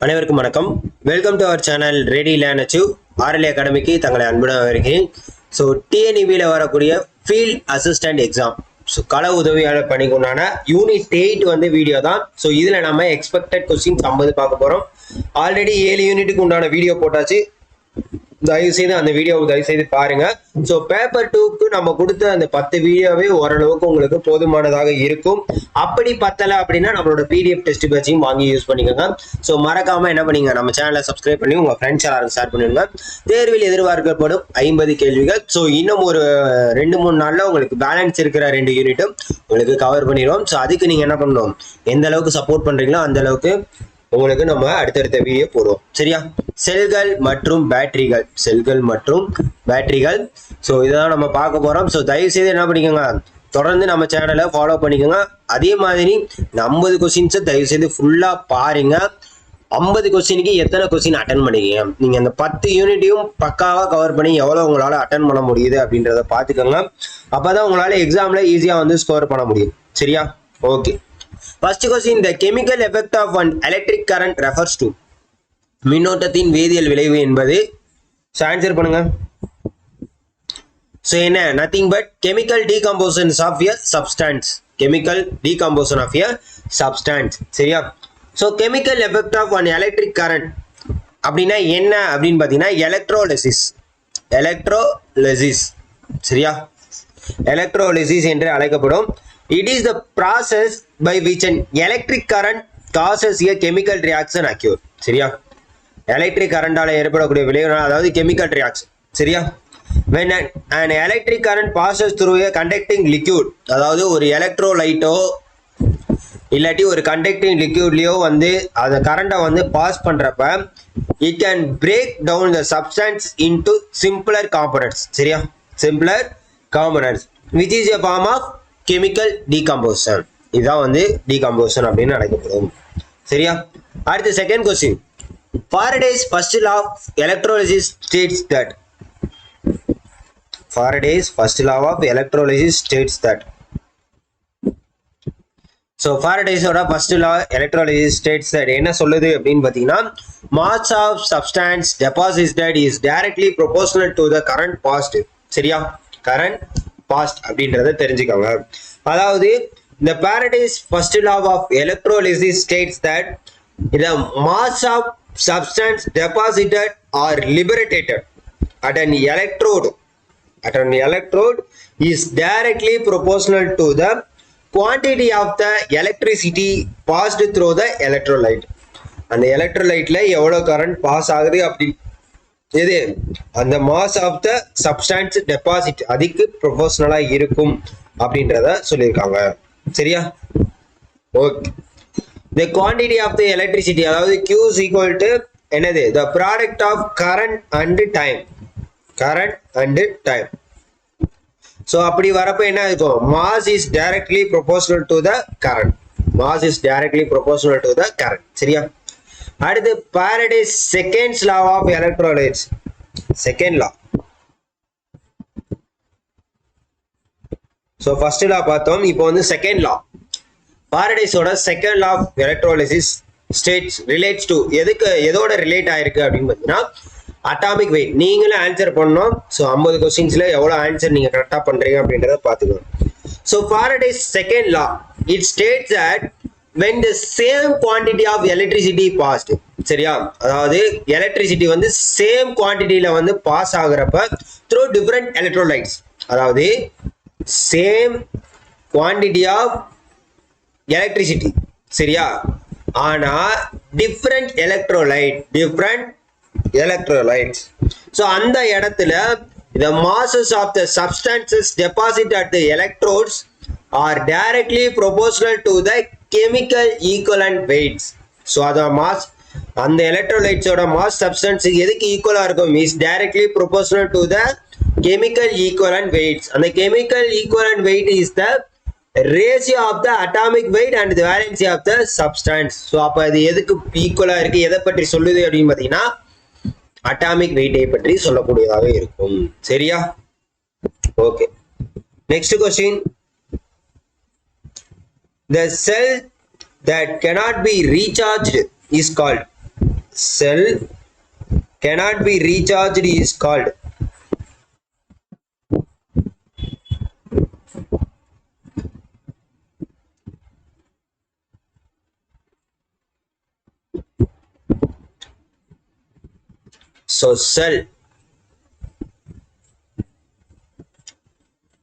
அனைவருக்கும் வணக்கம். Welcome to our channel ready learn achieve RLA அகாடமிக்கு தங்களை அன்புடன் வருகிறேன். ஸோ டிஎன்இபியில் வரக்கூடிய ஃபீல்ட் அசிஸ்டன்ட் எக்ஸாம் கள உதவியாளர் பணிக்கு உண்டான யூனிட் 8 வந்து வீடியோ தான். ஸோ இதில் நம்ம எக்ஸ்பெக்டட் கொஸ்டின்ஸ் 50 பார்க்க போகிறோம். ஆல்ரெடி 7 யூனிட்டுக்கு உண்டான வீடியோ போட்டாச்சு. தயவுசெய்து அந்த வீடியோவை தயவுசெய்து பாருங்க. ஸோ பேப்பர் 2க்கு நம்ம கொடுத்த அந்த 10 வீடியோவே ஓரளவுக்கு உங்களுக்கு போதுமானதாக இருக்கும். அப்படி பத்தலை அப்படின்னா நம்மளோட பிடிஎஃப் டெஸ்ட் பேட்சையும் வாங்கி யூஸ் பண்ணிக்கோங்க. ஸோ மறக்காம என்ன பண்ணீங்க, நம்ம சேனலை சப்ஸ்கிரைப் பண்ணி உங்க ஃப்ரெண்ட்ஸ் எல்லாரும் ஷேர் பண்ணிடுங்க. தேர்வில் எதிர்பார்க்கப்படும் 50 கேள்விகள். ஸோ இன்னும் ஒரு 2-3 நாள்ல உங்களுக்கு பேலன்ஸ் இருக்கிற 2 யூனிட்டும் உங்களுக்கு கவர் பண்ணிடுவோம். ஸோ அதுக்கு நீங்க என்ன பண்ணணும், எந்த அளவுக்கு சப்போர்ட் பண்றீங்களோ அந்த அளவுக்கு உங்களுக்கு நம்ம அடுத்தடுத்த வீடியோ போடுவோம். சரியா? செல்கள் மற்றும் பேட்டரிகள். ஸோ இதான் நம்ம பார்க்க போறோம். ஸோ தயவு செய்து என்ன பண்ணிக்கோங்க, தொடர்ந்து நம்ம சேனலை ஃபாலோ பண்ணிக்கோங்க. அதே மாதிரி 50 கொஸ்டின்ஸை தயவு செய்து ஃபுல்லா பாருங்க. 50 கொஸ்டினுக்கு எத்தனை கொஸ்டின் அட்டன் பண்ணிக்கீங்க, நீங்க அந்த 10 யூனிட்டையும் பக்காவா கவர் பண்ணி எவ்வளவு உங்களால அட்டன் பண்ண முடியுது அப்படின்றத பாத்துக்கோங்க. அப்பதான் உங்களால எக்ஸாம்ல ஈஸியா வந்து ஸ்கோர் பண்ண முடியும். சரியா? Okay. First question, the chemical effect of an electric current refers to. மின்னோட்டத்தின் வேதியியல் விளைவு என்பது. ஸோ ஆன்சர் பண்ணுங்க. ஸோ என்ன, nothing but chemical decompositions of a substance. Chemical decomposition of a substance. சரியா? So chemical effect of an electric current அப்படின்னா என்ன அப்படின்னு பார்த்தீங்கன்னா எலக்ட்ரோலிசிஸ். சரியா? எலக்ட்ரோலிசிஸ் என்று அழைக்கப்படும். It is the process by which an electric current causes a chemical reaction occur. சரியா? Electric கரண்டால ஏற்படக்கூடிய விளைவு, அதாவது கெமிக்கல் ரியாக்ஷன். சரியா? when an electric current passes through a conducting liquid, அதாவது ஒரு எலக்ட்ரோலைட்டோ இல்லாட்டி ஒரு கண்டக்டிங் லிக்யூட்லயோ வந்து அந்த கரண்டை வந்து பாஸ் பண்றப்ப it can break down the substance into simpler components. சரியா? simpler components which is a form of chemical decomposition. இதான் வந்து டீகம்போசன் அப்படின்னு அழைக்கப்படும். சரியா? அடுத்து second question. Faraday's first law of electrolysis states that. Faraday's first law of electrolysis states that. So Faraday's oda first law electrolysis states that என்ன சொல்லுது அப்படின்னு பார்த்தீங்கன்னா, mass of substance deposited is directly proportional to the current passed. சரியா? current past அப்படின்றத தெரிஞ்சுக்கோங்க. அதாவது the Faraday's first law of electrolysis states that the mass of substance deposited or liberated at an electrode is directly proportional to the quantity of the electricity passed through the electrolyte. அந்த எலக்ட்ரோலைட்ல எவ்வளவு current pass ஆகுது அப்படி எது, அந்த mass of the substance deposit அதுக்கு ப்ரொபோஷனலா இருக்கும் அப்படின்றத சொல்லியிருக்காங்க. சரியா? Okay. The quantity of the electricity, அதாவது Q is equal to என்னது, the product of current and time. So அப்படி வரப்ப என்ன இருக்கும், mass is directly proportional to the current. சரியா? அடுத்து Faraday's second law of electrolytes. Second law. So first law பார்த்தோம், இப்போ வந்து செகண்ட் லா. Faraday's-ஓட second law of electrolysis states relates to எதோட ரிலேட் ஆயிருக்கு அப்படின்னு பார்த்தீங்கன்னா அட்டாமிக் வெயிட். நீங்களே ஆன்சர் பண்ணணும். ஸோ 50 கொஸ்டின்ஸ்ல எவ்வளோ ஆன்சர் நீங்க கரெக்டா பண்றீங்க அப்படின்றத பார்த்துக்கணும். So Faraday's second law, it states that when the same quantity of electricity passed. சரியா? அதாவது எலக்ட்ரிசிட்டி வந்து சேம் குவான்டிட்டியில வந்து பாஸ் ஆகுறப்ப through different electrolytes, அதாவது சேம் குவான்டிட்டி ஆஃப் எலக்ட்ரிசிட்டி. சரியா? ஆனா டிஃப்ரெண்ட் எலக்ட்ரோலைட்ஸ். ஸோ அந்த இடத்துல the masses of the substances deposited at the electrodes are directly proportional to the chemical equivalent weights. So அத mass, அந்த எலக்ட்ரோலைட்ஸோட mass substance எதுக்கு ஈக்குவலா இருக்கும், is directly proportional to the chemical equivalent weights. அந்த chemical equivalent weight is the ratio of the atomic weight and the valency of the substance. So அப்ப இது எதுக்கு ஈக்குவலா இருக்கு, எதை பற்றி சொல்லுது அப்படின்னு பார்த்தீங்கன்னா அட்டாமிக் வெயிட்டை பற்றி சொல்லக்கூடியதாக இருக்கும். சரியா? Okay. Next question. The cell that cannot be recharged is called. cell cannot be recharged is called so cell.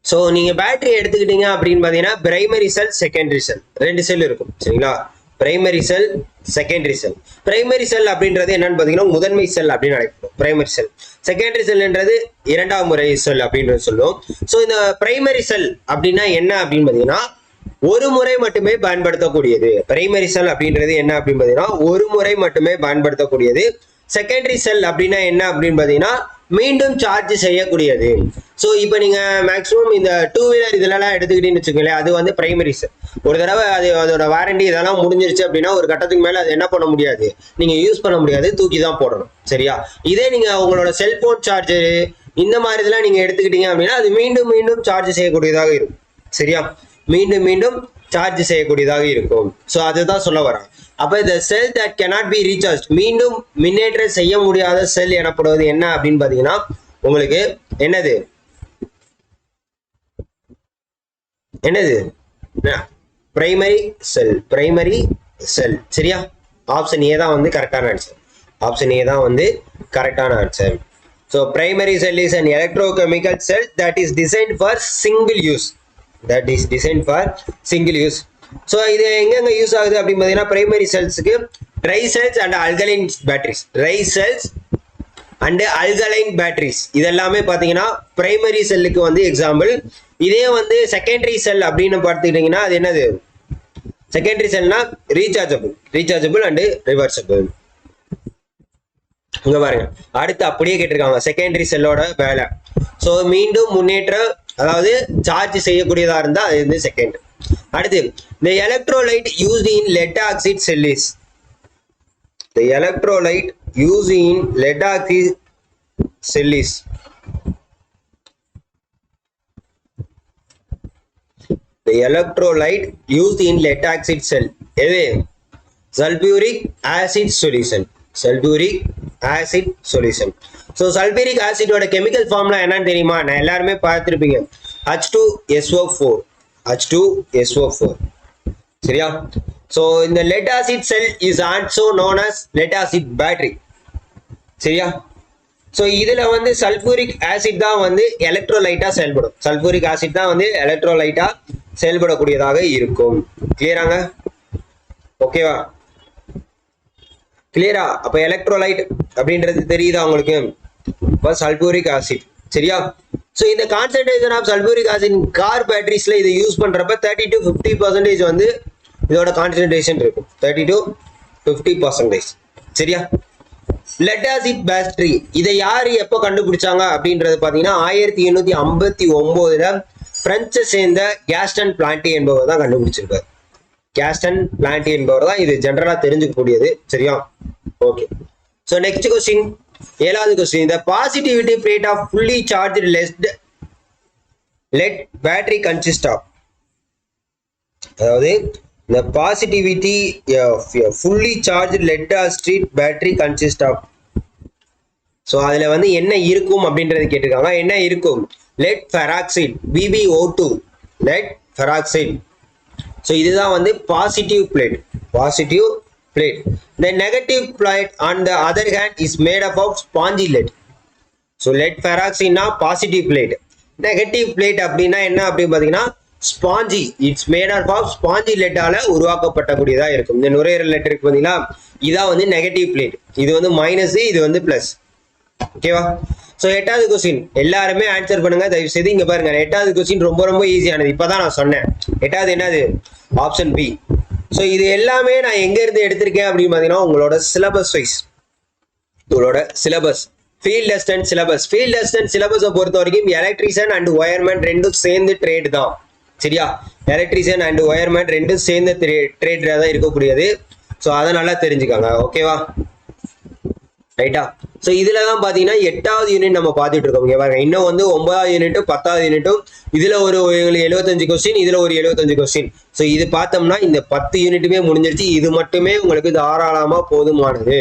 So நீங்க பேட்டரி எடுத்துக்கிட்டீங்க அப்படின்னு பார்த்தீங்கன்னா பிரைமரி செல் செகண்டரி செல் ரெண்டு செல் இருக்கும் சரிங்களா. பிரைமரி செல் செகண்டரி செல். பிரைமரி செல் அப்படின்றது என்னன்னு பார்த்தீங்கன்னா முதன்மை செல் அப்படின்னு அழைப்போம் பிரைமரி செல். செகண்டரி செல்ன்றது இரண்டாம் முறை செல் அப்படின்றது சொல்லுவோம். ஸோ இந்த பிரைமரி செல் அப்படின்னா என்ன அப்படின்னு பார்த்தீங்கன்னா ஒரு முறை மட்டுமே பயன்படுத்தக்கூடியது. பிரைமரி செல் அப்படின்றது என்ன அப்படின்னு பார்த்தீங்கன்னா ஒரு முறை மட்டுமே பயன்படுத்தக்கூடியது. செகண்டரி செல் அப்படின்னா என்ன அப்படின்னு பார்த்தீங்கன்னா மீண்டும் சார்ஜ் செய்யக்கூடியது. ஸோ இப்போ நீங்க மேக்ஸிமம் இந்த டூ வீலர் இதெல்லாம் எடுத்துக்கிட்டீங்கன்னு வச்சுக்கோங்களேன், அது வந்து பிரைமரி செல். ஒரு தடவை அது அதோட வாரண்டி இதெல்லாம் முடிஞ்சிருச்சு அப்படின்னா ஒரு கட்டத்துக்கு மேல அது என்ன பண்ண முடியாது, நீங்க யூஸ் பண்ண முடியாது, தூக்கி தான் போடணும் சரியா. இதே நீங்க உங்களோட செல்போன் சார்ஜரு இந்த மாதிரி இதெல்லாம் நீங்க எடுத்துக்கிட்டீங்க அப்படின்னா அது மீண்டும் மீண்டும் சார்ஜ் செய்யக்கூடியதாக இருக்கும் சரியா. மீண்டும் மீண்டும் சார்ஜ் செய்யக்கூடியதாக இருக்கும். ஸோ அதுதான் சொல்ல வரேன். அப்ப இந்த செல் தட் கேனாட் பி ரீசார்ஜ் மீண்டும் மின்னேற்றம் செய்ய முடியாத செல் எனப்படுவது என்ன அப்படின்னு பாத்தீங்கன்னா உங்களுக்கு என்னது என்னது பிரைமரி செல். பிரைமரி செல் சரியா. ஆப்ஷன் ஏ தான் வந்து கரெக்டான ஆன்சர். ஆப்ஷன் ஏ தான் வந்து கரெக்டான answer. So primary sell is an electrochemical cell that is designed for single use. That is designed for single use. So இது எங்கெங்க யூஸ் ஆகுது அப்படின்னு பார்த்தீங்கன்னா பிரைமரி செல்ஸுக்கு dry cells and alkaline batteries. Dry cells and alkaline batteries இதெல்லாமே பார்த்தீங்கன்னா primary செல்லுக்கு வந்து எக்ஸாம்பிள். இதே வந்து செகண்டரி செல் அப்படின்னு பார்த்துக்கிட்டீங்கன்னா அது என்னது, செகண்டரி செல்னா ரீசார்ஜபிள் அண்ட் ரிவர்சபிள். இங்க பாருங்க அடுத்து அப்படியே கேட்டிருக்காங்க செகண்டரி செல்லோட வேலை. ஸோ மீண்டும் முன்னேற்றம் அதாவது சார்ஜ் செய்யக்கூடியதா இருந்தா அது வந்து செகண்ட். அடுத்து the electrolyte used in lead oxide cell is the electrolyte used in lead oxide cell is the electrolyte used in lead oxide cell எது sulfuric acid solution. sulfuric acid solution. So sulphuric ஆசிடோட chemical formula என்னன்னு தெரியுமா, நான் எல்லாருமே பார்த்துருப்பீங்க, H2SO4. H2SO4 சரியா. So இந்த lead acid sell is also known as let acid battery சரியா. ஸோ இதுல வந்து சல்பூரிக் ஆசிட் தான் வந்து எலக்ட்ரோலைட்டா செயல்படும். சல்பூரிக் ஆசிட் தான் வந்து எலக்ட்ரோலைட்டா செயல்படக்கூடியதாக இருக்கும். கிளியராங்க, ஓகேவா, கிளியரா. அப்ப எலக்ட்ரோலைட் அப்படின்றது தெரியுதா உங்களுக்கு, சல்பூரிக் ஆசிட் சரியா. ஸோ இந்த concentration of sulphuric acid car பேட்டரிஸ்ல இதை யூஸ் பண்றப்ப 30 to 50% வந்து இதோட கான்சென்ட்ரேஷன் இருக்கும். 30 to 50% சரியா. லெட் ஆசிட் பேட்டரி இதை யாரு எப்போ கண்டுபிடிச்சாங்க அப்படின்றது பாத்தீங்கன்னா 1859 பிரெஞ்சை சேர்ந்த கேஸ்டன் பிளான்டி என்பவர் தான் கண்டுபிடிச்சிருக்காரு. கேஸ்டன் பிளான்டி என்பவர் தான் இது ஜெனரலா தெரிஞ்சுக்கக்கூடியது சரியா. ஓகே, ஸோ நெக்ஸ்ட் கொஸ்டின், ஏழாவது question. The positivity plate of fully charged lead battery consists of, அதாவது the positivity of a fully charged lead acid battery consists of. So அதுல வந்து என்ன இருக்கும் அப்படின்றது கேட்டிருக்காங்க. என்ன இருக்கும், lead peroxide BbO2, lead peroxide. So இதுதான் வந்து positive plate. Positive plate. The negative plate on the other hand is made up of spongy lead. So lead peroxide na positive plate. Negative plate அப்படின்னா என்ன அப்படின்னு பாத்தீங்கன்னா spongy. It's made of of spongy லெட்டால உருவாக்கப்பட்டக்கூடியதா இருக்கும். இந்த நுரையீரல் let இருக்கு பாத்தீங்களா, இதான் வந்து நெகட்டிவ் பிளேட். இது வந்து மைனஸ், இது வந்து பிளஸ். ஓகேவா. ஸோ எட்டாவது கொஸ்டின் எல்லாருமே ஆன்சர் பண்ணுங்க தயவு செய்து. இங்க பாருங்க எட்டாவது கொஸ்டின் ரொம்ப ரொம்ப ஈஸியானது. இப்பதான் நான் சொன்னேன் எட்டாவது என்னது, ஆப்ஷன் பி. ஸோ இது எல்லாமே நான் எங்க இருந்து எடுத்திருக்கேன் அப்படின்னு பாத்தீங்கன்னா உங்களோட சிலபஸ் வைஸ், உங்களோட syllabus field test and syllabus. Field test and சிலபஸை பொறுத்த வரைக்கும் எலக்ட்ரிஷியன் அண்ட் ஒயர்மேன் ரெண்டும் சேர்ந்து ட்ரேட் தான் சரியா. எலக்ட்ரிஷியன் அண்ட் ஒயர்மேன் ரெண்டும் சேர்ந்து ட்ரேட் தான் இருக்கக்கூடியது. ஸோ அதை நல்லா தெரிஞ்சுக்காங்க ஓகேவா, ரைட்டா. ஸோ இதுல தான் பாத்தீங்கன்னா 8வது யூனிட் நம்ம பார்த்துட்டு இருக்கோம். இங்க பாருங்க இன்னும் வந்து 9வது யூனிட்டும் 10வது யூனிட்டும் இதுல ஒரு 75 கொஸ்டின், இதுல ஒரு 75 கொஸ்டின். ஸோ இது பார்த்தோம்னா இந்த 10 யூனிட்டுமே முடிஞ்சிருச்சு. இது மட்டுமே உங்களுக்கு தாராளமா போதுமானது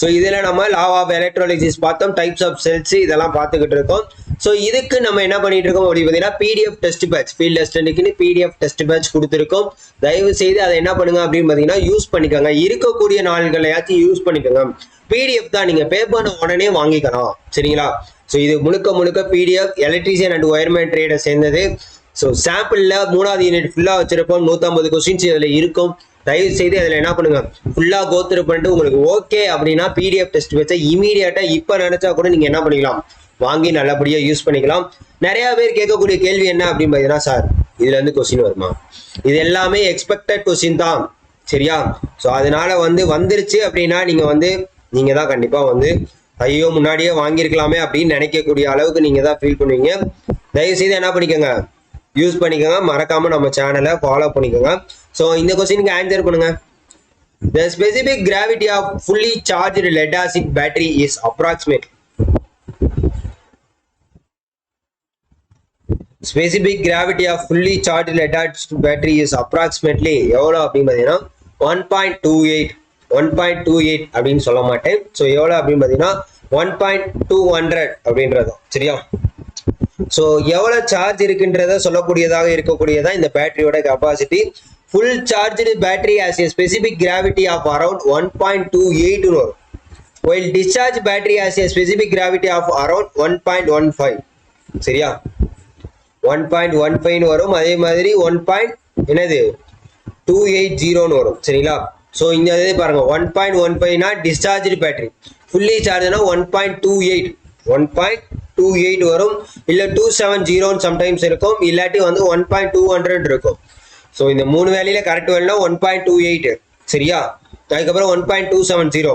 ஸோ இதில் நம்ம லா ஆஃப் எலக்ட்ரோலிசிஸ் பார்த்தோம், டைப்ஸ் ஆஃப் செல்ஸ் இதெல்லாம் பார்த்துக்கிட்டு இருக்கோம். ஸோ இதுக்கு நம்ம என்ன பண்ணிட்டு இருக்கோம் அப்படின்னு பார்த்தீங்கன்னா பிடிஎஃப் டெஸ்ட் பேட்ச், ஃபீல்ட் அசிஸ்டன்ட்க்குன்னு பிடிஎஃப் டெஸ்ட் பேட்ச் கொடுத்துருக்கோம். தயவு செய்து அதை என்ன பண்ணுங்க அப்படின்னு பார்த்தீங்கன்னா யூஸ் பண்ணிக்கோங்க. இருக்கக்கூடிய நாள்களையாச்சும் யூஸ் பண்ணிக்கோங்க. பிடிஎஃப் தான், நீங்கள் பே பண்ண உடனே வாங்கிக்கலாம். சரிங்களா? ஸோ இது முழுக்க முழுக்க பிடிஎஃப் எலக்ட்ரீஷியன் அண்ட் ஒயர்மேன் ட்ரேடை சேர்ந்தது. ஸோ சாம்பிளில் 3வது யூனிட் ஃபுல்லாக வச்சிருப்போம். 150 கொஸ்டின்ஸ் இதில் இருக்கும். தயவு செய்து அதில் என்ன பண்ணுங்க, ஃபுல்லாக கோத்ரூ பண்ணிட்டு உங்களுக்கு ஓகே அப்படின்னா பிடிஎஃப் டெஸ்ட் வச்சா இமீடியட்டாக இப்போ நினைச்சா கூட நீங்கள் என்ன பண்ணிக்கலாம், வாங்கி நல்லபடியாக யூஸ் பண்ணிக்கலாம். நிறைய பேர் கேட்கக்கூடிய கேள்வி என்ன அப்படின்னு பார்த்தீங்கன்னா, சார் இதுல இருந்து கொஸ்டின் வருமா? இது எல்லாமே எக்ஸ்பெக்டட் கொஸ்டின் தான். சரியா? ஸோ அதனால வந்துருச்சு அப்படின்னா நீங்க தான் கண்டிப்பாக ஐயோ முன்னாடியே வாங்கியிருக்கலாமே அப்படின்னு நினைக்கக்கூடிய அளவுக்கு நீங்க தான் ஃபீல் பண்ணுவீங்க. தயவு செய்து என்ன பண்ணிக்கோங்க, யூஸ் பண்ணிக்கோங்க. மறக்காம நம்ம சேனலை ஃபாலோ பண்ணிக்கோங்க. ஸோ இந்த கொஸ்டினுக்கு ஆன்சர் பண்ணுங்க. The specific gravity of fully charged lead acid battery is approximate. Specific gravity of fully charged lead acid battery is approximately எவ்வளோ அப்படின்னு பார்த்தீங்கன்னா 1.28 அப்படின்னு சொல்ல மாட்டேன். ஸோ எவ்வளோ அப்படின்னு பார்த்தீங்கன்னா 1.200 அப்படின்றதும். சரியா? ஸோ எவ்வளோ சார்ஜ் இருக்குன்றத சொல்லக்கூடியதாக இருக்கக்கூடியதா இந்த பேட்டரியோட capacity. Full charged battery has a specific gravity of around 1.28 வரும். while discharge battery has a specific gravity of around 1.15. சரியா? 1.15 வரும். அதே மாதிரி 1.280 வரும். சரிங்களா? ஸோ இந்த இதே பாருங்க, 1.15னா டிஸ்சார்ஜ்டு பேட்டரி, ஃபுல்லி சார்ஜ்னா 1.28 வரும். இல்லை 270 சம்டைம்ஸ் இருக்கும், இல்லாட்டி 1.200 இருக்கும். ஸோ இந்த 3 வேலையில கரெக்ட் வேலைனா 1.28. சரியா? அதுக்கப்புறம் 1.270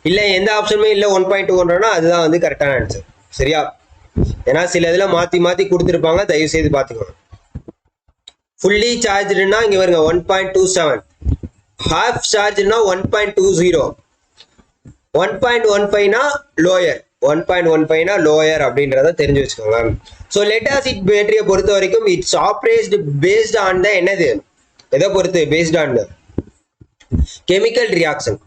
இல்லை எந்த ஆப்ஷனுமே இல்லை 1.200னா அதுதான் கரெக்டான ஆன்சர். சரியா? ஏன்னா சில இதில் மாற்றி கொடுத்துருப்பாங்க, தயவு செய்து பார்த்துக்கோங்க. ஃபுல்லி சார்ஜ்டுனா இங்கே வருங்க 1.27, ஹாஃப் சார்ஜ்னா 1.20, 1.15னா லோயர், 1.15னா லோயர் அப்படின்றத தெரிஞ்சு வச்சுக்கோங்க. ஸோ லெட் ஆசிட் பேட்டரியை பொறுத்த வரைக்கும் இட்ஸ் ஆப்ரேஸ்டு பேஸ்ட் ஆன் த என்னது, எதை பொறுத்து, based on the chemical reaction.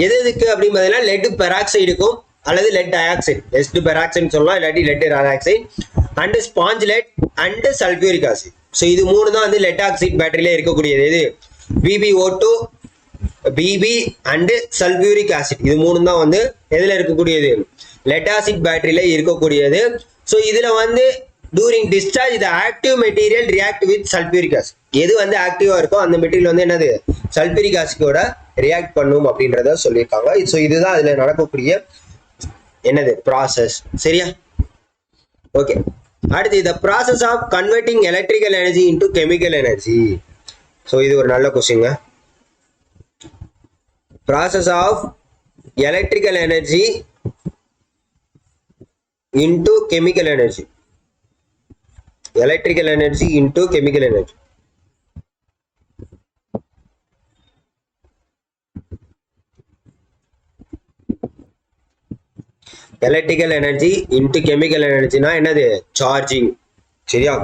எதுக்கு அப்படின்னு பார்த்தீங்கன்னா லெட் பெராக்சைடுக்கும் அல்லது லெட் டயாக்சைடு, லெட் பெராக்சைடு சொல்லலாம், இல்லாட்டி lead dioxide and sponge lead and sulphuric acid. So இது 3 தான் லெட் ஆக்சைடு பேட்டரியில இருக்கக்கூடியது. எது? BbO2, BB and sulphuric acid. இது 3 தான் எதுல இருக்கக்கூடியது, லெட் ஆசிட் பேட்டரியில இருக்கக்கூடியது. ஸோ இதுல during discharge the active material react with sulfuric acid. எது ஆக்டிவா இருக்கோ அந்த மெட்டீரியல் என்னது, சல்ஃபியூரிக் ஆசிடோட ரியாக்ட் பண்ணும் அப்படின்றத சொல்லியிருக்காங்க. ஸோ இதுதான் அதுல நடக்கக்கூடிய என்னது ப்ராசஸ். சரியா? ஓகே. அடுத்து the process of converting electrical energy into chemical energy. So இது ஒரு நல்ல கொஸ்டின்ங்க. process of electrical energy into chemical energy. Electrical energy into chemical energy. Electrical energy into chemical energy na என்னது, charging. சரியா?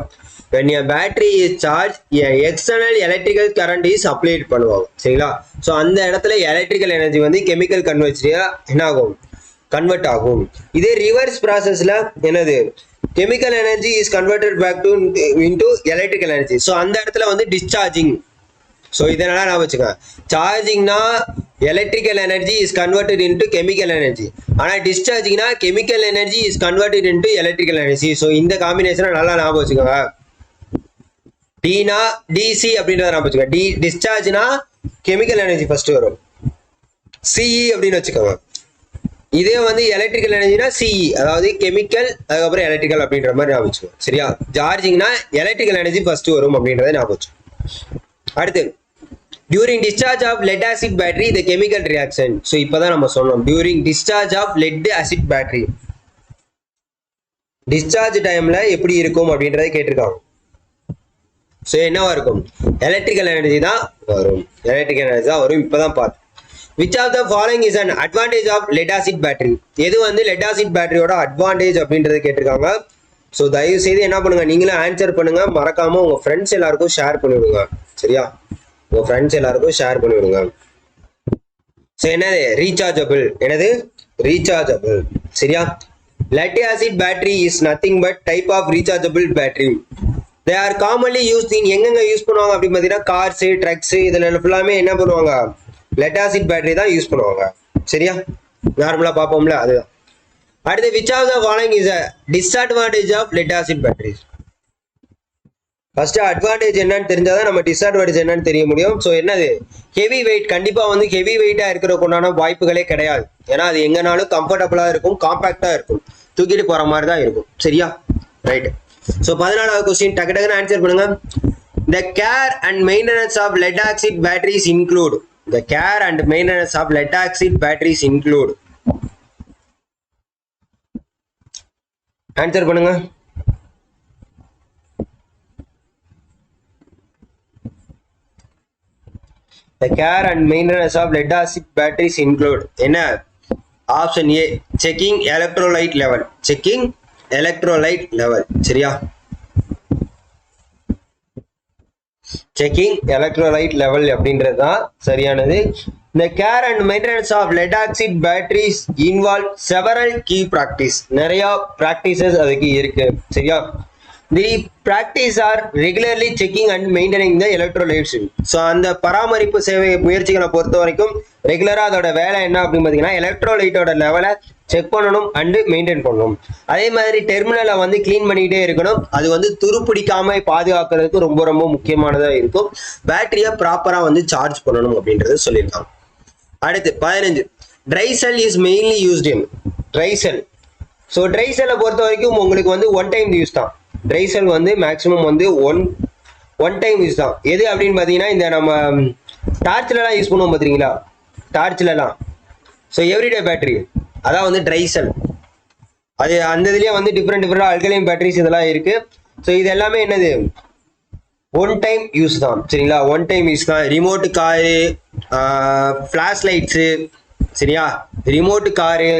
when a battery is charged, a external electrical current is applied பண்ணுவாங்க. சரிங்களா? So அந்த இடத்துல electrical energy chemical கன்வெர்ஷனா என்ன ஆகும், convert ஆகும். இதே ரிவர்ஸ் ப்ராசஸ்ல என்னது, chemical energy is converted back to into electrical energy. So அந்த இடத்துல டிஸ்சார்ஜிங். ஸோ இதனால நான் வச்சுக்கேன், சார்ஜிங்னா electrical energy is converted into chemical energy, ஆனால் டிஸ்சார்ஜிங்னா chemical energy is converted into electrical energy. So இந்த காம்பினேஷனை நல்லா ஞாபகம் வச்சுக்கோங்க. டினா டிசி அப்படின்றத ஞாபகம் வச்சுக்கோங்க. டிஸ்சார்ஜ்னா கெமிக்கல் எனர்ஜி ஃபர்ஸ்ட் வரும், சிஇ அப்படின்னு வச்சுக்கோங்க. இதே எலக்ட்ரிக்கல் எனர்ஜினா சிஇ, அதாவது கெமிக்கல் அதுக்கப்புறம் எலக்ட்ரிக்கல் அப்படின்ற மாதிரி ஞாபகம் வச்சுக்கோங்க. சரியா? சார்ஜிங்னா எலக்ட்ரிக்கல் எனர்ஜி ஃபர்ஸ்ட் வரும் அப்படின்றத ஞாபகம் வச்சுக்கோங்க. அடுத்து during discharge of lead acid battery the chemical reaction. So இப்போதான் நம்ம சொன்னோம் during discharge of lead acid battery, discharge டைம்ல எப்படி இருக்கும் அப்படின்றத கேட்டிருக்காங்க. ஸோ என்னவா இருக்கும், எலக்ட்ரிக்கல் எனர்ஜி தான் வரும், எலக்ட்ரிக்கல் எனர்ஜி தான் வரும். இப்போதான் பார்த்தோம். which of the following is an advantage of lead acid battery. எது lead acid batteryயோட அட்வான்டேஜ் அப்படின்றத கேட்டிருக்காங்க. ஸோ தயவு செய்து என்ன பண்ணுங்க, நீங்களும் ஆன்சர் பண்ணுங்க. மறக்காம உங்க ஃப்ரெண்ட்ஸ் எல்லாருக்கும் ஷேர் பண்ணிவிடுங்க. சரியா? உங்க ஃப்ரெண்ட்ஸ் எல்லாருக்கும் ஷேர் பண்ணிவிடுங்க. ஸோ என்னது, ரீசார்ஜபிள், என்னது rechargeable. சரியா? Lead acid battery is nothing but type of rechargeable battery. They are commonly used in எங்கெங்க யூஸ் பண்ணுவாங்க அப்படி பார்த்தீங்கன்னா கார்ஸ், ட்ரக்ஸ் இதுல ஃபுல்லாமே என்ன பண்ணுவாங்க? லெட் ஆசிட் பேட்டரி தான் யூஸ் பண்ணுவாங்க. சரியா? நார்மலா பார்ப்போம்ல அதுதான். அடுத்து which of the following is a disadvantage of lead acid batteries? First advantage என்னன்னு தெரிஞ்சாதான் நம்ம டிஸ்அட்வான்டேஜ் என்னன்னு தெரிய முடியும். ஸோ என்னது? Heavy weight. கண்டிப்பா வந்து ஹெவி வெயிட்டா இருக்கிறதுக்குண்டான வாய்ப்புகளே கிடையாது. ஏன்னா அது எங்கனாலும் கம்ஃபர்டபுளா இருக்கும், காம்பாக்டா இருக்கும், தூக்கிட்டு போற மாதிரி தான் இருக்கும். சரியா? ரைட். ஸோ 14வது கொஸ்டின் டக்கு டக்குன்னு ஆன்சர் பண்ணுங்க. The care and maintenance of lead acid batteries include. The care and maintenance of lead acid batteries include. Answer பண்ணுங்க. The care and maintenance of lead acid batteries include. என்ன? Option A, checking electrolyte level. Checking electrolyte level. சரியா? Checking electrolyte level அப்படின்றது தான் சரியானது. The care and maintenance of lead acid batteries involve several key practice. நிறைய practices அதுக்கு இருக்கு. சரியா? The practice are regularly checking and maintaining the electrolytes. So அந்த பராமரிப்பு சேவை முயற்சிகளை பொறுத்த வரைக்கும் ரெகுலரா அதோட வேலை என்ன அப்படின்னு பார்த்தீங்கன்னா எலக்ட்ரோலைட்டோட லெவலை செக் பண்ணணும் அண்டு மெயின்டைன் பண்ணணும். அதே மாதிரி டெர்மினலை வந்து கிளீன் பண்ணிக்கிட்டே இருக்கணும். அது வந்து துருப்பிடிக்காம பாதுகாக்கிறதுக்கு ரொம்ப ரொம்ப முக்கியமானதா இருக்கும். பேட்டரியை ப்ராப்பரா வந்து சார்ஜ் பண்ணணும் அப்படின்றது சொல்லியிருக்காங்க. அடுத்து 15 dry cell is mainly used in. Dry cell. So try செல்லை பொறுத்த வரைக்கும் உங்களுக்கு வந்து ஒன் டைம் யூஸ் தான். ட்ரை செல் வந்து மேக்ஸிமம் வந்து ஒன் டைம் யூஸ் தான். எது அப்படின்னு பார்த்தீங்கன்னா இந்த நம்ம டார்ச்லலாம் யூஸ் பண்ணுவோம் பார்த்தீங்களா? டார்ச்லலாம். ஸோ எவ்ரிடே பேட்டரி அதான் வந்து ட்ரை செல். அது அந்த இதுலேயே வந்து டிஃப்ரெண்ட் அல்கலைன் பேட்டரிஸ் இதெல்லாம் இருக்கு. ஸோ இது எல்லாமே என்னது? ஒன் டைம் யூஸ் தான். சரிங்களா? ஒன் டைம் யூஸ் தான். ரிமோட்டு காரு, ஃப்ளாஷ் லைட்ஸு, சரியா? ரிமோட்டு காரு,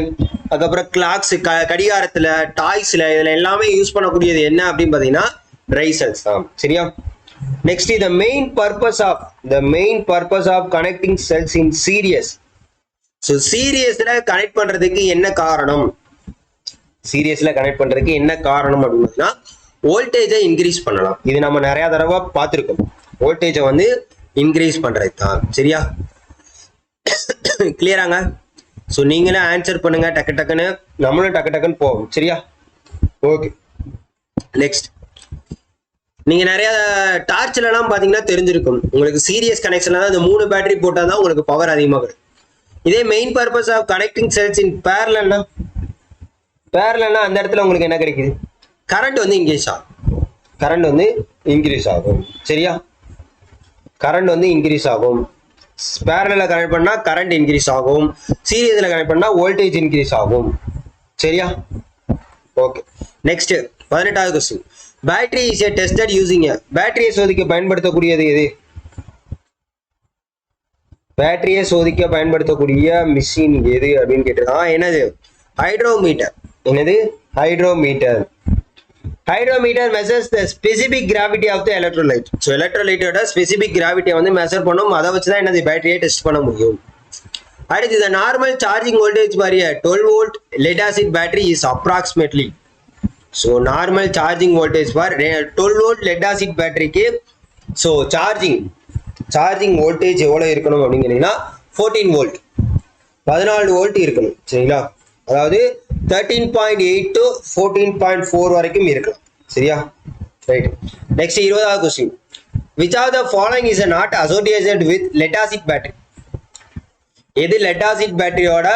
அதுக்கப்புறம் கிளாக்ஸ், கடிகாரத்துல, டாய்ஸ்ல இதுல எல்லாமே யூஸ் பண்ணக்கூடியது என்ன அப்படின்னு பாத்தீங்கன்னா ட்ரை செல்ஸ் தான். சரியா? Next the main purpose of connecting cells in series. So சீரியஸ்ல கனெக்ட் பண்றதுக்கு என்ன காரணம்? சீரியஸ்ல கனெக்ட் பண்றதுக்கு என்ன காரணம் அப்படின்னு பார்த்தீங்கன்னா வோல்டேஜை இன்க்ரீஸ் பண்ணலாம். இது நம்ம நிறைய தடவை பார்த்துருக்கோம். வோல்டேஜை வந்து இன்க்ரீஸ் பண்றது தான். சரியா? கிளியராங்க? ஸோ நீங்களே ஆன்சர் பண்ணுங்க டக்கு டக்குன்னு, நம்மளும் டக்கு டக்குன்னு போவோம். சரியா? ஓகே. நெக்ஸ்ட் நீங்க நிறைய டார்ச்லாம் பாத்தீங்கன்னா தெரிஞ்சிருக்கும். உங்களுக்கு சீரியஸ் கனெக்ஷன்ல தான் இந்த 3 பேட்டரி போட்டால் தான் உங்களுக்கு பவர் அதிகமாக கிடைக்கும். இதே main purpose of connecting cells in பேரலல்னா அந்த இடத்துல உங்களுக்கு என்ன கிடைக்குது? கரண்ட் வந்து இன்க்ரீஸ் ஆகும். சரியா? கரண்ட் வந்து இன்க்ரீஸ் ஆகும். பேரலல்ல கனெக்ட் பண்ணா கரண்ட் இன்க்ரீஸ் ஆகும். சீரியஸ்ல கனெக்ட் பண்ணா வோல்டேஜ் இன்க்ரீஸ் ஆகும். சரியா? ஓகே. நெக்ஸ்ட் 18வது question. Battery is a tested using a. பேட்டரியை சோதிக்க பயன்படுத்தக்கூடியது எது? பேட்டரியை சோதிக்க பயன்படுத்தக்கூடிய மிஷின் எது அப்படின்னு கேட்டிருக்கான். என்னது? ஹைட்ரோமீட்டர். என்னது? Hydrometer. Hydrometer measures the specific gravity of the electrolyte. So electrolyte ஓட specific gravity வந்து மெஷர் பண்ணும். அதை வச்சு தான் என்னது பேட்டரியை டெஸ்ட் பண்ண முடியும். அடுத்து the normal charging voltage for a 12 volt lead acid battery is approximately. So normal charging voltage for 12 volt lead acid batteryக்கு so charging voltage எவ்வளவு இருக்கணும் அப்படிங்கிறீங்கன்னா 14 volt 14 வோல்ட் இருக்கணும். சரிங்களா? அதாவது 13.8 to 14.4 வரைக்கும் இருக்கலாம். சரியா? ரைட். நெக்ஸ்ட் 20வது question. Which of the following is not associated with lead acid battery? எது lead acid பேட்டரியோட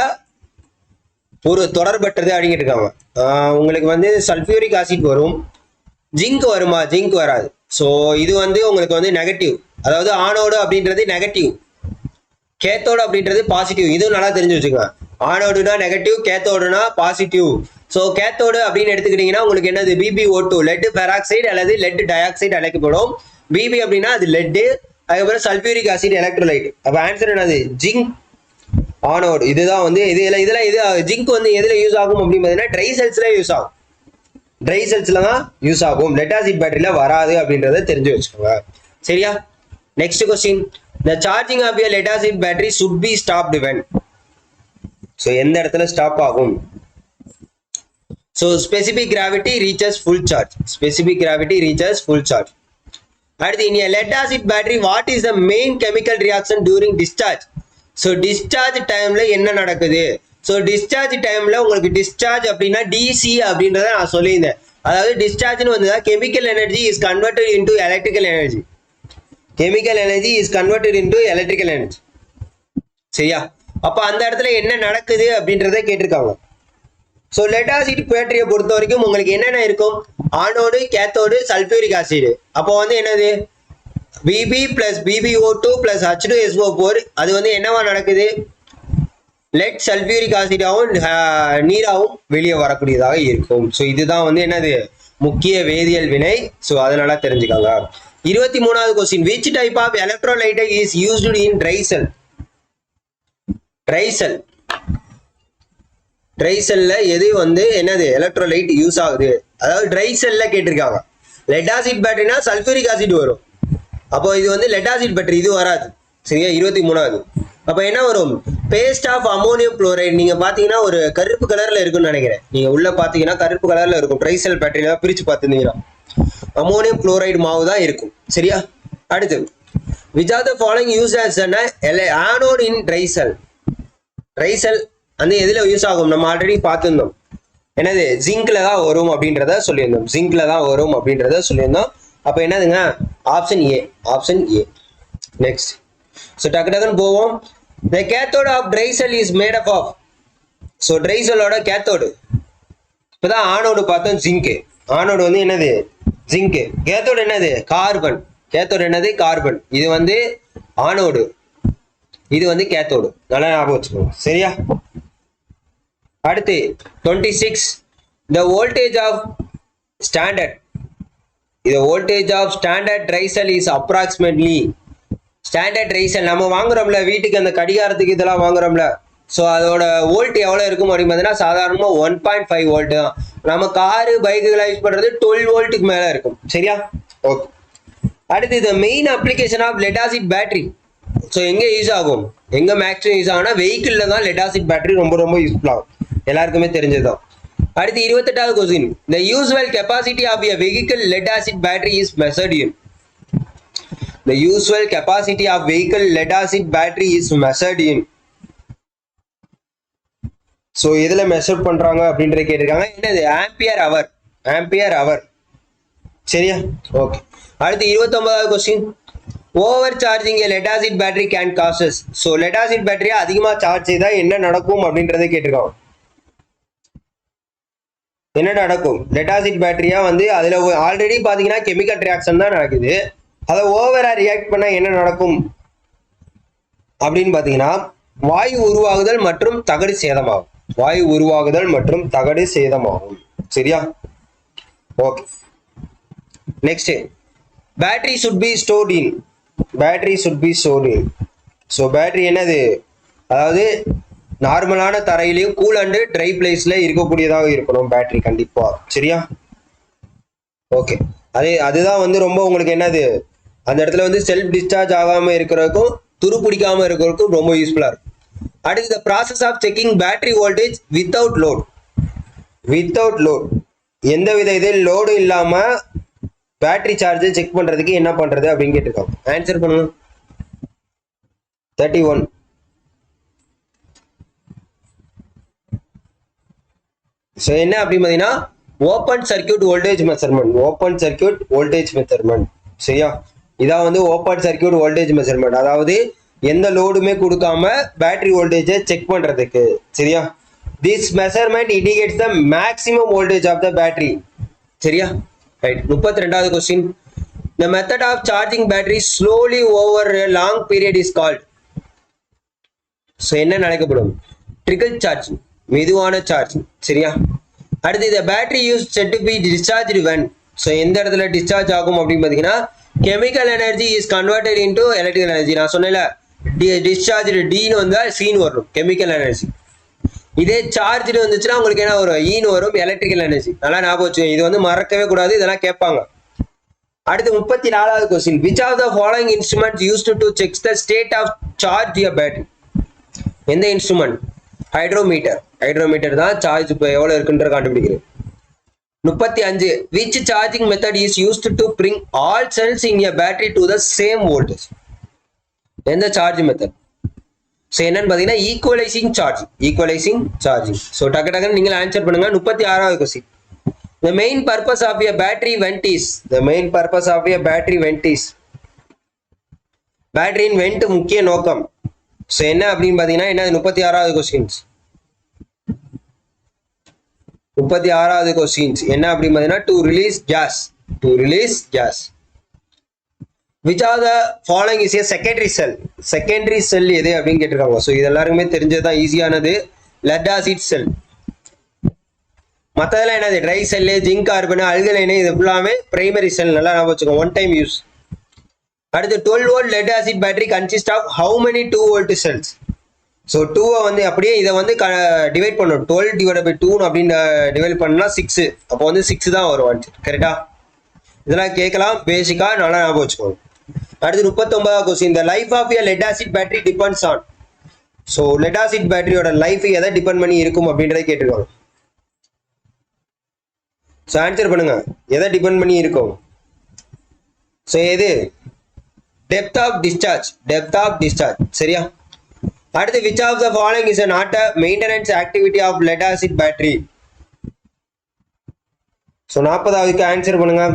ஒரு தொடர்பற்றது அப்படின்னு இருக்காங்க. உங்களுக்கு வந்து சல்ஃபியூரிக் ஆசிட் வரும், ஜிங்க் வருமா? ஜிங்க் வராது. ஸோ இது வந்து உங்களுக்கு வந்து நெகட்டிவ். அதாவது ஆனோடு அப்படின்றது நெகட்டிவ், கேத்தோடு அப்படின்றது பாசிட்டிவ். இதுவும் நல்லா தெரிஞ்சு வச்சுக்கோங்க. ஆனோடுனா நெகட்டிவ், கேத்தோடுனா பாசிட்டிவ். ஸோ கேத்தோடு அப்படின்னு எடுத்துக்கிட்டீங்கன்னா உங்களுக்கு என்னது? BbO2 லெட் பெராக்சைடு அல்லது லெட் டை ஆக்சைடு அழைக்கப்படும். பிபி அப்படின்னா அது லெட்டு, அதுக்கப்புறம் சல்ஃபியூரிக் ஆசிட் எலக்ட்ரோலைட். அப்போ ஆன்சர் என்னது? Zinc anode. இதுதான் வந்து இதெல்லாம் இது ஜிங்க் வந்து எதுல யூஸ் ஆகும் அப்படின்னு பார்த்தீங்கன்னா ட்ரை செல்ஸ்ல யூஸ் ஆகும். ட்ரை செல்ஸ்ல தான் யூஸ் ஆகும். லெட் ஆசிட் பேட்டரியில வராது அப்படின்றத தெரிஞ்சு வச்சுக்கோங்க. சரியா? Next question. The charging of a lead acid battery should be stopped when. So எந்த இடத்துல ஸ்டாப் ஆகும்? So specific gravity reaches full charge. Specific gravity reaches full charge. அடுத்து in lead acid battery what is the main chemical reaction during discharge? So discharge டைம்ல என்ன நடக்குது? So discharge டைம்ல உங்களுக்கு discharge அப்படின்னா டிசி அப்படின்றத நான் சொல்லியிருந்தேன். அதாவது டிஸ்சார்ஜ்னு வந்ததா chemical energy is converted into electrical energy. Chemical energy is converted into electrical energy. சரியா? அப்ப அந்த இடத்துல என்ன நடக்குது அப்படின்றத கேட்டிருக்காங்க. ஸோ லெட் ஆசிட் பேட்டரியை பொறுத்த வரைக்கும் உங்களுக்கு என்னென்ன இருக்கும்? Anode, cathode, sulphuric acid. அப்போ வந்து என்னது? Bb plus BbO2 plus H2SO4. அது வந்து என்னவா நடக்குது? லெட் சல்ஃபியூரிக் ஆசிடாவும் நீராவும் வெளியே வரக்கூடியதாக இருக்கும். ஸோ இதுதான் வந்து என்னது? முக்கிய வேதியியல் வினை. ஸோ அதனால தெரிஞ்சுக்காங்க. 23வது question, which type of electrolyte is used in dry cell? Dry செல்ல எது வந்து என்னது எலக்ட்ரோலைட் யூஸ் ஆகுது? அதாவது ட்ரை செல்ல கேட்டிருக்காங்க. லெட் ஆசிட் பேட்டரினா சல்ஃபியூரிக் ஆசிட் வரும். அப்போ இது வந்து லெட் ஆசிட் பேட்டரி, இது வராது. சரியா? 23வது. அப்போ என்ன வரும்? Paste of ammonium chloride. நீங்க பாத்தீங்கன்னா ஒரு கருப்பு கலர்ல இருக்குன்னு நினைக்கிறேன். நீங்க உள்ள பாத்தீங்கன்னா கருப்பு கலர்ல இருக்கும். ட்ரை செல் பேட்டரியில பிரிச்சு பார்த்துருந்தீங்கன்னா அமோனியம் குளோரைடு மாவு தான் இருக்கும். சரியா? அடுத்து which of the following used as an anode in dry cell? Dry cell அந்த எதுல யூஸ் ஆகும்? நம்ம ஆல்ரெடி பார்த்துருந்தோம். என்னது? ஜிங்க்ல தான் வரும் அப்படின்றத சொல்லியிருந்தோம். ஜிங்க்ல தான் வரும் அப்படின்றத சொல்லியிருந்தோம். அப்ப என்னதுங்க? Option A. Option A. Next. So டக்கு டக்குன்னு போவோம். The cathode of dry cell is made up of. So dry செல்லோட கேத்தோடு. இப்பதான் ஆனோடு பார்த்தோம், ஜிங்க். ஆனோடு வந்து என்னது? ஜிங்க். கேத்தோடு என்னது? கார்பன். கேத்தோடு என்னது? கார்பன். இது வந்து ஆனோடு, இது வந்து கேத்தோடு. நல்லா ஞாபகம் வச்சுக்கோங்க. சரியா? அடுத்து 26, the voltage of standard. The voltage of standard dry cell is approximately. Standard dry cell நம்ம வாங்குறோம்ல வீட்டுக்கு, அந்த கடிகாரத்துக்கு இதெல்லாம் வாங்குறோம்ல. ஸோ அதோட வோல்ட் எவ்வளோ இருக்கும் அப்படின்னு பார்த்தீங்கன்னா சாதாரணமாக 1.5 வோல்ட் தான். நம்ம காரு பைக்குகளை யூஸ் பண்ணுறது 12 வோல்ட்டுக்கு மேலே இருக்கும். சரியா? ஓகே. அடுத்து the main application of lead acid battery. So எங்கே யூஸ் ஆகும்? எங்கே மேக்ஸிமம் யூஸ் ஆகும்னா வெஹிக்கிளில் தான் லெட் ஆசிட் பேட்டரி ரொம்ப ரொம்ப யூஸ்ஃபுல் ஆகும். எல்லாருக்குமே தெரிஞ்சதுதான். அடுத்து 28வது question, the usual capacity of a vehicle lead acid battery is measured in. The usual capacity of vehicle lead acid battery is measured in. So எதில் measure பண்ணுறாங்க அப்படின்ற கேட்டிருக்காங்க. என்னது? Ampere hour. Ampere hour. சரியா? Okay. அடுத்து 29வது question, over charging lead acid battery can causes. So lead acid பேட்டரியா அதிகமாக சார்ஜ் செய்தால் என்ன நடக்கும் அப்படின்றத கேட்டிருக்காங்க. என்ன நடக்கும்? லெட் ஆசிட் பேட்டரியா வந்து அதில் ஆல்ரெடி பார்த்தீங்கன்னா கெமிக்கல் ரியாக்ஷன் தான் நடக்குது. அதை ஓவரா ரியாக்ட் பண்ண என்ன நடக்கும் அப்படின்னு பார்த்தீங்கன்னா வாயு உருவாகுதல் மற்றும் தகடு சேதமாகும். வாயு உருவாகுதல் மற்றும் தகடு சேதமாகும். சரியா? Okay. Next, battery should be stored in. Battery should be stored in. So battery என்னது? அதாவது நார்மலான தரையிலையும் கூல் அண்ட் ட்ரை பிளேஸ்ல இருக்கக்கூடியதாக இருக்கணும் பேட்டரி கண்டிப்பா. சரியா? ஓகே. அதுதான் வந்து ரொம்ப உங்களுக்கு என்னது, அந்த இடத்துல வந்து செல்ஃப் டிஸ்சார்ஜ் ஆகாம இருக்கிறதுக்கும் துரு பிடிக்காம இருக்கிறதுக்கும் ரொம்ப யூஸ்ஃபுல்லா இருக்கும். அடுத்து process of checking battery voltage without load. Without load, எந்தவித இதில் லோடும் இல்லாம பேட்டரி சார்ஜ் செக் பண்றதுக்கு என்ன பண்றது அப்படின்னு கேட்டிருக்காங்க. ஆன்சர் பண்ணுங்க. 31. ஸோ என்ன அப்படின்னு பார்த்தீங்கன்னா open circuit voltage measurement. Open circuit voltage measurement. சரியா? இதான் வந்து ஓப்பன் சர்க்கியூட் வோல்டேஜ் மெஷர்மெண்ட். அதாவது எந்த லோடுமே கொடுக்காம பேட்டரி வோல்டேஜை செக் பண்றதுக்கு. சரியா? This measurement indicates the maximum voltage of the battery. சரியா? ரைட். 32வது question, the method of charging battery slowly over a long period is called. So என்ன நடக்கப்படும்? ட்ரிக்கிள் சார்ஜிங், மெதுவான சார்ஜிங். சரியா? அடுத்து இந்த battery use set to be discharge when. So எந்த இடத்துல discharge ஆகும் அப்படின்னு பார்த்தீங்கன்னா chemical energy is converted into electrical energy. நான் சொன்னேன்ல டிஸ்சார்ஜ் டீன்னு வந்தால் சீன் வரும் கெமிக்கல் எனர்ஜி. இதே சார்ஜ் வந்துச்சுன்னா உங்களுக்கு என்ன வரும்? ஈன் வரும் எலக்ட்ரிக்கல் எனர்ஜி. நல்லா ஞாபகம் வச்சுக்கோங்க, இது வந்து மறக்கவே கூடாது, இதெல்லாம் கேட்பாங்க. அடுத்து 34வது question, which of the following instruments used to check the state of charge your battery. எந்த இன்ஸ்ட்ருமெண்ட்? ஹைட்ரோமீட்டர் தான் சார்ஜ் இப்போ எவ்வளோ இருக்குன்ற கண்டுபிடிக்கிறது. 35 which charging method is used to bring all cells in a battery to the same voltage? எந்த charge method? So என்னன்னு பார்த்தீங்கன்னா equalising charging. So டக்குன்னு நீங்கள் ஆன்சர் பண்ணுங்க. 36வது question. The main purpose of a battery vent is பேட்டரியின் vent முக்கிய நோக்கம். ஸோ என்ன அப்படின்னு பார்த்தீங்கன்னா என்ன 36வது கொஸ்டின்ஸ். 36வது கொஸ்டின்ஸ் என்ன அப்படின்னு பார்த்தீங்கன்னா to release gas. Which are the following is a secondary cell எது அப்படின்னு கேட்டிருக்காங்க. ஸோ இது எல்லாருக்குமே தெரிஞ்சதுதான், ஈஸியானது. லெட் ஆசிட் செல். மற்றதெல்லாம் என்னது? ட்ரை செல்லு, ஜிங்க் கார்பன், அல்கலைனு, இது ஃபுல்லாமே பிரைமரி செல். நல்லா ஞாபகம் வச்சுக்கோங்க, ஒன் டைம் யூஸ். அடுத்து 12 volt lead acid battery consist of how many 2 volt cells? So 2-ஐ வந்து அப்படியே இதை வந்து டிவைட் பண்ணணும். 12 divided by 2 அப்படின்னு டிவைட் பண்ணா 6. அப்போ வந்து 6 தான் வரும் ஆன்சர். கரெக்டா? இதெல்லாம் கேட்கலாம், பேசிக்கா நல்லா ஞாபகம் வச்சுக்கோங்க. அடுத்து 39வது question. The life of a lead acid battery depends on. So lead acid பேட்டரியோட லைஃப் எதை டிபெண்ட் பண்ணி இருக்கும் அப்படின்றத கேட்டிருக்காங்க. ஸோ ஆன்சர் பண்ணுங்க, எதை டிபெண்ட் பண்ணி இருக்கும்? ஸோ எது? Depth of discharge. சரியா? அடுத்து which of the following is not a maintenance activity of lead acid battery? So 40வது ஆன்சர் பண்ணுங்க.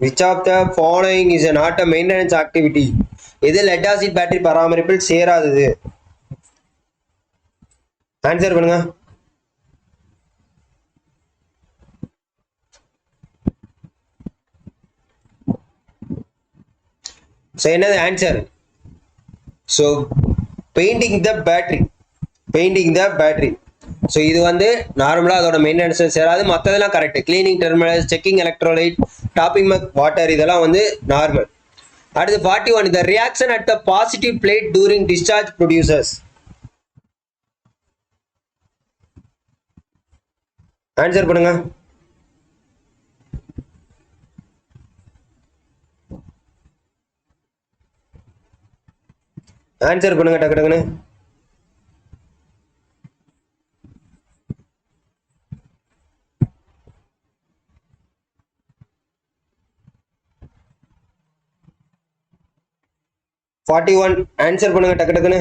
which of the following is not a maintenance activity? எது lead acid battery பராமரிப்பில் சேராதது? Answer பண்ணுங்க. So என்னது answer? So painting the battery. So இது வந்து நார்மலாக அதோட மெயின்டெனன்ஸ் சேராது. மற்றதெல்லாம் correct. Cleaning terminals, checking electrolyte, topping water, இதெல்லாம் வந்து நார்மல். அடுத்து 41. The reaction at the positive plate during discharge produces. Answer பண்ணுங்க. ஆன்சர் பண்ணுங்க டக்குன்னு. ஆன்சர் பண்ணுங்க டக்குன்னு.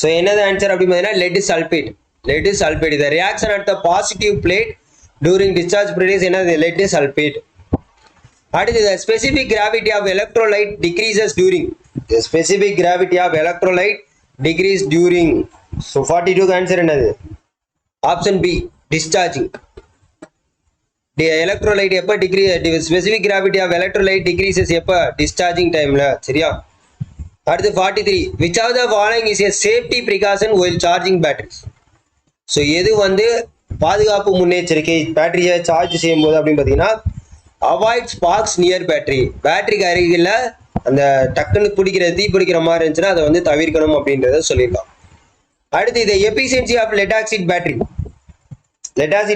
ஸோ என்னது ஆன்சர் அப்படின்னு பார்த்தீங்கன்னா lead sulfate. The reaction at the positive plate during discharge produces என்னது? lead sulfate. அடுத்து the specific gravity of electrolyte decreases during. So 42 answer என்னது? Option B, discharging. எலக்ட்ரோலைட் எப்போ specific gravity of electrolyte decreases எப்போ? Discharging டைம்ல. சரியா? அடுத்து 43. which of the following is a safety precaution while charging batteries? So எது வந்து பாதுகாப்பு முன்னெச்சரிக்கை பேட்டரியை சார்ஜ் செய்யும் போது அப்படின்னு பார்த்தீங்கன்னா அவாய்ட் ஸ்பார்க்ஸ் நியர் பேட்டரிக்கு அருகில் அந்த டக்குன்னு தீ பிடிக்கிற மாதிரி இருந்துச்சுன்னா அதை வந்து தவிர்க்கணும் அப்படின்றத சொல்லியிருக்கான். அடுத்து இது எஃபிஷியன்சி ஆஃப் லெட் ஆசிட்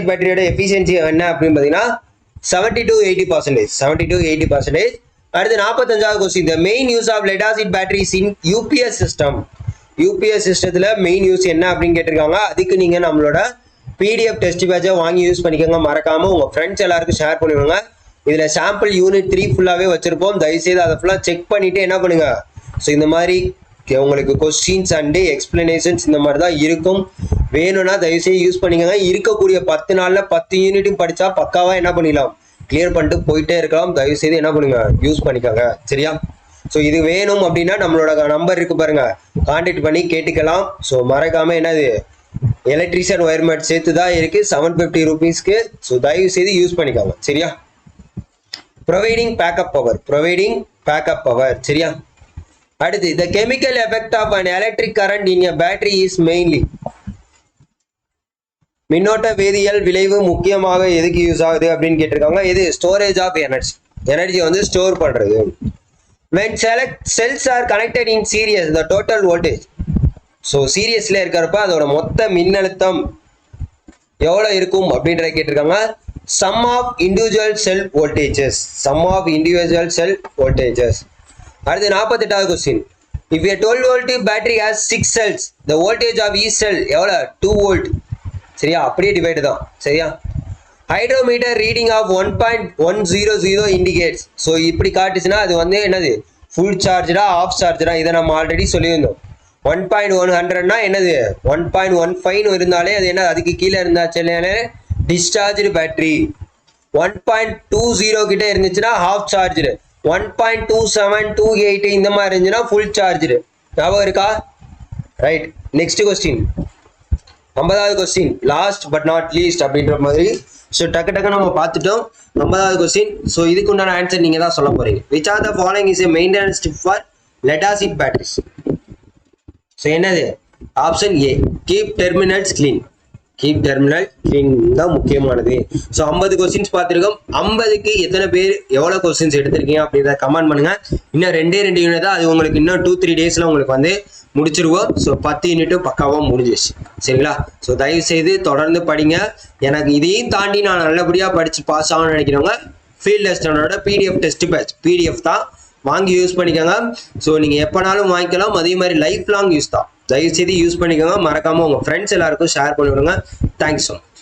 பேட்டரியோட எஃபிஷியன்சி என்ன அப்படின்னு பார்த்தீங்கன்னா 70 to 80%. அடுத்து 45வது question. The main use of lead acid batteries in UPS சிஸ்டத்தில் மெயின் யூஸ் என்ன அப்படின்னு கேட்டிருக்காங்க. அதுக்கு நீங்கள் நம்மளோட PDF டெஸ்ட் பேட்சை வாங்கி யூஸ் பண்ணிக்கோங்க. மறக்காமல் உங்கள் ஃப்ரெண்ட்ஸ் எல்லாருக்கும் ஷேர் பண்ணுவாங்க. இதில் சாம்பிள் யூனிட் 3 ஃபுல்லாகவே வச்சுருப்போம். தயவுசெய்து அதை ஃபுல்லாக செக் பண்ணிவிட்டு என்ன பண்ணுங்க. ஸோ இந்த மாதிரி உங்களுக்கு கொஸ்டின்ஸ் அண்டு எக்ஸ்பிளனேஷன்ஸ் இந்த மாதிரி தான் இருக்கும். வேணும்னா தயவுசெய்து யூஸ் பண்ணிக்கோங்க. இருக்கக்கூடிய 10 நாளில் 10 யூனிட்டும் படித்தா பக்காவாக என்ன பண்ணிடலாம், கிளியர் பண்ணிட்டு போயிட்டே இருக்கலாம். தயவுசெய்து என்ன பண்ணுங்க, யூஸ் பண்ணிக்கோங்க. சரியா? ஸோ இது வேணும் அப்படின்னா நம்மளோட நம்பர் இருக்கு பாருங்க, கான்டாக்ட் பண்ணி கேட்டுக்கலாம். ஸோ மறக்காம என்னது எலக்ட்ரிஷியன் ஒயர்மெண்ட் சேர்த்து தான் இருக்கு 750 rupeesக்கு. ஸோ தயவு செய்து யூஸ் பண்ணிக்கோங்க. சரியா? Providing backup power. சரியா? அடுத்து the chemical effect of an electric current in a battery is mainly. மின்னோட்ட வேதியியல் விளைவு முக்கியமாக எதுக்கு யூஸ் ஆகுது அப்படின்னு கேட்டிருக்காங்க. இது ஸ்டோரேஜ் ஆஃப் எனர்ஜி வந்து ஸ்டோர் பண்றது. When cells are connected in series, the total voltage. So சீரியஸ்ல இருக்கிறப்ப அதோட மொத்த மின்னழுத்தம் எவ்வளோ இருக்கும் அப்படின்றத கேட்டிருக்காங்க. sum of individual cell voltages. அடுத்து 48வது question. If a 12 volt battery has 6 cells, the voltage of each cell எவ்வளோ 2 volt. சரியா, அப்படியே டிவைடு தான். சரியா, hydrometer reading of 1.100 indicates. So இப்படி காட்டுச்சுன்னா அது வந்து என்னது, ஃபுல் சார்ஜரா ஆஃப் சார்ஜரா, இதை நம்ம ஆல்ரெடி சொல்லியிருந்தோம். 1.100னா என்னது, 1.15 இருந்தாலே அது என்ன, அதுக்கு கீழே இருந்தாச்சு டிஸ்சார்ஜ்டு பேட்டரி. 1.20 கிட்ட இருந்துச்சுன்னா ஹாஃப் சார்ஜ்டு. 1.2728 இந்த மாதிரி இருந்துச்சுன்னா ஃபுல் சார்ஜ்டு. ஞாபகம் இருக்கா? ரைட். நெக்ஸ்ட் கொஸ்டின், 50வது question, last but not least அப்படின்ற மாதிரி. ஸோ டக்கு நம்ம பார்த்துட்டோம் 50வது கொஸ்டின். ஸோ இதுக்கு உண்டான ஆன்சர் நீங்கள் தான் சொல்ல போறீங்க. Which are the following is a maintenance tip for lead acid batteries? So என்னது, option A keep terminals clean. Keep terminal clean தான் முக்கியமானது. ஸோ 50 கொஸ்டின்ஸ் பார்த்துருக்கோம். 50க்கு எத்தனை பேர் எவ்வளோ கொஸ்டின்ஸ் எடுத்திருக்கீங்க அப்படின்றத கமெண்ட் பண்ணுங்க. இன்னும் 2 யூனிட் தான், அது உங்களுக்கு இன்னும் 2-3 டேஸில் உங்களுக்கு வந்து முடிச்சிருவோம். ஸோ 10 யூனிட்டும் பக்காவாக முடிஞ்சிச்சு. சரிங்களா? ஸோ தயவு செய்து தொடர்ந்து படிங்க. எனக்கு இதையும் தாண்டி நான் நல்லபடியாக படித்து பாஸ் ஆகணும்னு நினைக்கிறவங்க ஃபீல்ட் டெஸ்டனோட பிடிஎஃப் டெஸ்ட் பேட்ச் பிடிஎஃப் தான் வாங்கி யூஸ் பண்ணிக்கோங்க. ஸோ நீங்கள் எப்போனாலும் வாங்கிக்கலாம். அதே மாதிரி லைஃப் லாங் யூஸ் தான். தயவு செய்து யூஸ் பண்ணிக்கோங்க. மறக்காமல் உங்கள் ஃப்ரெண்ட்ஸ் எல்லாருக்கும் ஷேர் பண்ணி விடுங்க. Thanks so much.